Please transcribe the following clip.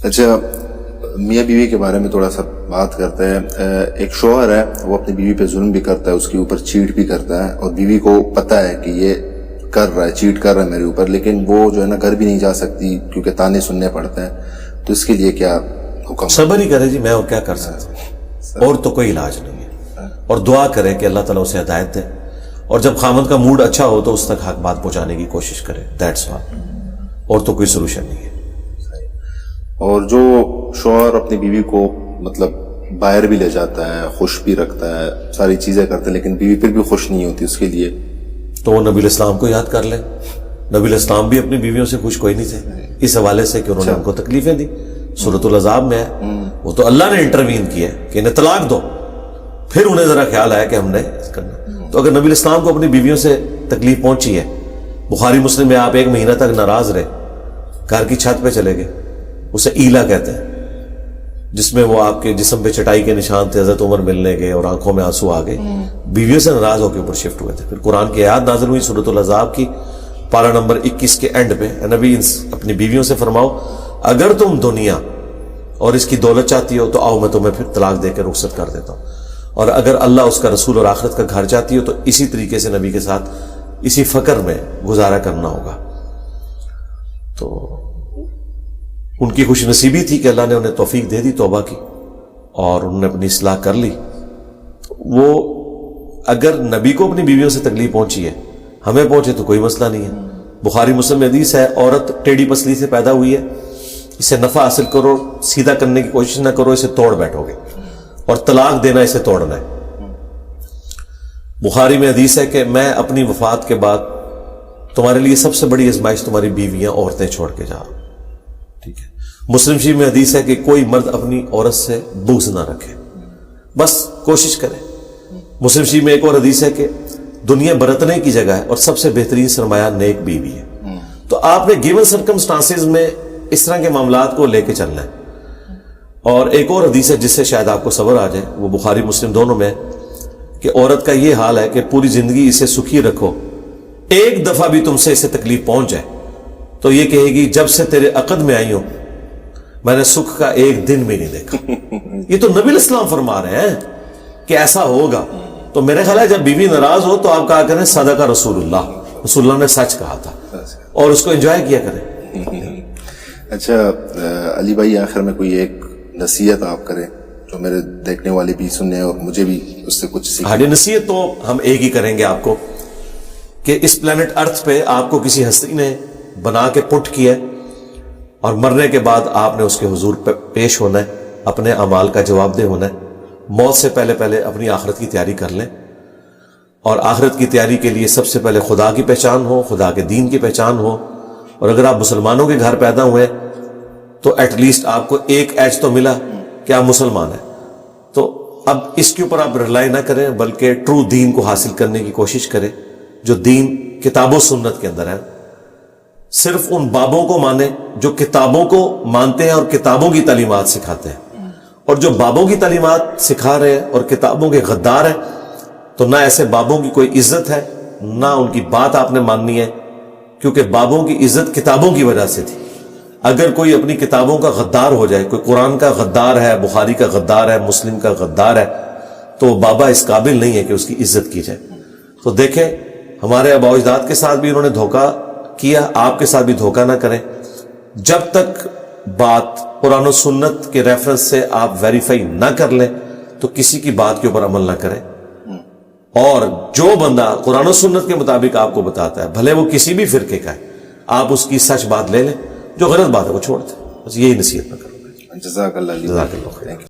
اچھا میاں بیوی کے بارے میں تھوڑا سا بات کرتے ہیں. ایک شوہر ہے وہ اپنی بیوی پہ ظلم بھی کرتا ہے, اس کے اوپر چیٹ بھی کرتا ہے, اور بیوی کو پتہ ہے کہ یہ کر رہا ہے, چیٹ کر رہا ہے میرے اوپر, لیکن وہ جو ہے نا گھر بھی نہیں جا سکتی کیونکہ تانے سننے پڑتے ہیں. تو اس کے لیے کیا حکم؟ صبر ہی کرے جی, میں اور کیا کر سکتا ہوں, اور تو کوئی علاج نہیں ہے. اور دعا کرے کہ اللہ تعالیٰ اسے ہدایت دے, اور جب خامد کا موڈ اچھا ہو تو اس تک حق بات پہنچانے کی کوشش کرے. دیٹس آل, اور تو کوئی سولوشن نہیں ہے. اور جو شوہر اپنی بیوی کو مطلب باہر بھی لے جاتا ہے, خوش بھی رکھتا ہے, ساری چیزیں کرتا ہے, لیکن بیوی پھر بھی خوش نہیں ہوتی, اس کے لیے تو وہ نبی الاسلام کو یاد کر لے. نبی الاسلام بھی اپنی بیویوں سے خوش کوئی نہیں تھے, اس حوالے سے کہ انہوں نے ان کو تکلیفیں دی. سورۃ الاحزاب میں ہے, وہ تو اللہ نے انٹروین کیا کہ انہیں طلاق دو, پھر انہیں ذرا خیال آیا کہ ہم نے کرنا. تو اگر نبی الاسلام کو اپنی بیویوں سے تکلیف پہنچی ہے, بخاری مسلم میں آپ 1 مہینہ تک ناراض رہے, گھر کی چھت پہ چلے گئے, اسے ایلا کہتے ہیں, جس میں وہ آپ کے جسم پہ چٹائی کے نشان تھے, حضرت عمر ملنے گئے اور آنکھوں میں آنسو آ گئے, بیویوں سے ناراض ہو کے اوپر شفٹ ہوئے تھے. پھر قرآن کی آیات نازل ہوئی سورۃ الاحزاب کی پارہ نمبر 21 کے اینڈ پہ, نبی اپنی بیویوں سے فرماؤ اگر تم دنیا اور اس کی دولت چاہتی ہو تو آؤ میں تمہیں پھر طلاق دے کے رخصت کر دیتا ہوں, اور اگر اللہ اس کا رسول اور آخرت کا گھر چاہتی ہو تو اسی طریقے سے نبی کے ساتھ اسی فقر میں گزارا کرنا ہوگا. تو ان کی خوش نصیبی تھی کہ اللہ نے انہیں توفیق دے دی توبہ کی, اور انہوں نے اپنی اصلاح کر لی. وہ اگر نبی کو اپنی بیویوں سے تکلیف پہنچی ہے, ہمیں پہنچے تو کوئی مسئلہ نہیں ہے. بخاری مسلم میں حدیث ہے, عورت ٹیڑھی پسلی سے پیدا ہوئی ہے, اسے نفع حاصل کرو, سیدھا کرنے کی کوشش نہ کرو, اسے توڑ بیٹھو گے, اور طلاق دینا اسے توڑنا ہے. بخاری میں حدیث ہے کہ میں اپنی وفات کے بعد تمہارے لیے سب سے بڑی آزمائش تمہاری بیویاں عورتیں چھوڑ کے جا. ٹھیک ہے. مسلم شریف میں حدیث ہے کہ کوئی مرد اپنی عورت سے بغض نہ رکھے, بس کوشش کرے. مسلم شریف میں ایک اور حدیث ہے کہ دنیا برتنے کی جگہ ہے اور سب سے بہترین سرمایہ نیک بیوی ہے. تو آپ نے گیون سرکمسٹانسز میں اس طرح کے معاملات کو لے کے چلنا ہے. اور ایک اور حدیث ہے جس سے شاید آپ کو صبر آ جائے, وہ بخاری مسلم دونوں میں, کہ عورت کا یہ حال ہے کہ پوری زندگی اسے سکھی رکھو, ایک دفعہ بھی تم سے اسے تکلیف پہنچ جائے تو یہ کہے گی جب سے تیرے عقد میں آئی ہوں میں نے سکھ کا ایک دن بھی نہیں دیکھا. یہ تو نبی الاسلام فرما رہے ہیں کہ ایسا ہوگا. تو میرے خیال ہے جب بیوی ناراض ہو تو آپ کہا کریں صدق رسول اللہ نے سچ کہا تھا, اور اس کو انجوائے کیا کریں. اچھا علی بھائی, آخر میں کوئی ایک نصیحت آپ کریں جو میرے دیکھنے والے بھی سننے اور مجھے بھی اس سے کچھ سیکھیں. ہاں, نصیحت تو ہم ایک ہی کریں گے آپ کو, کہ اس پلانٹ ارتھ پہ آپ کو کسی ہستی نے بنا کے پٹ کیا ہے, اور مرنے کے بعد آپ نے اس کے حضور پہ پیش ہونا ہے, اپنے اعمال کا جواب دہ ہونا ہے. موت سے پہلے پہلے اپنی آخرت کی تیاری کر لیں, اور آخرت کی تیاری کے لیے سب سے پہلے خدا کی پہچان ہو, خدا کے دین کی پہچان ہو. اور اگر آپ مسلمانوں کے گھر پیدا ہوئے تو ایٹ لیسٹ آپ کو ایک ایج تو ملا کہ آپ مسلمان ہیں. تو اب اس کے اوپر آپ ریلائی نہ کریں, بلکہ ٹرو دین کو حاصل کرنے کی کوشش کریں جو دین کتاب و سنت کے اندر ہے. صرف ان بابوں کو مانیں جو کتابوں کو مانتے ہیں اور کتابوں کی تعلیمات سکھاتے ہیں, اور جو بابوں کی تعلیمات سکھا رہے ہیں اور کتابوں کے غدار ہیں تو نہ ایسے بابوں کی کوئی عزت ہے, نہ ان کی بات آپ نے ماننی ہے, کیونکہ بابوں کی عزت کتابوں کی وجہ سے تھی. اگر کوئی اپنی کتابوں کا غدار ہو جائے, کوئی قرآن کا غدار ہے, بخاری کا غدار ہے, مسلم کا غدار ہے, تو بابا اس قابل نہیں ہے کہ اس کی عزت کی جائے. تو دیکھیں ہمارے آباء و اجداد کے ساتھ بھی انہوں نے دھوکہ کیا, آپ کے ساتھ بھی دھوکہ نہ کریں. جب تک بات قرآن و سنت کے ریفرنس سے آپ ویریفائی نہ کر لیں تو کسی کی بات کے اوپر عمل نہ کریں. اور جو بندہ قرآن و سنت کے مطابق آپ کو بتاتا ہے, بھلے وہ کسی بھی فرقے کا ہے, آپ اس کی سچ بات لے لیں, جو غلط بات ہے وہ چھوڑ دیں. بس یہی نصیحت میں کروں گا. جزاک اللہ.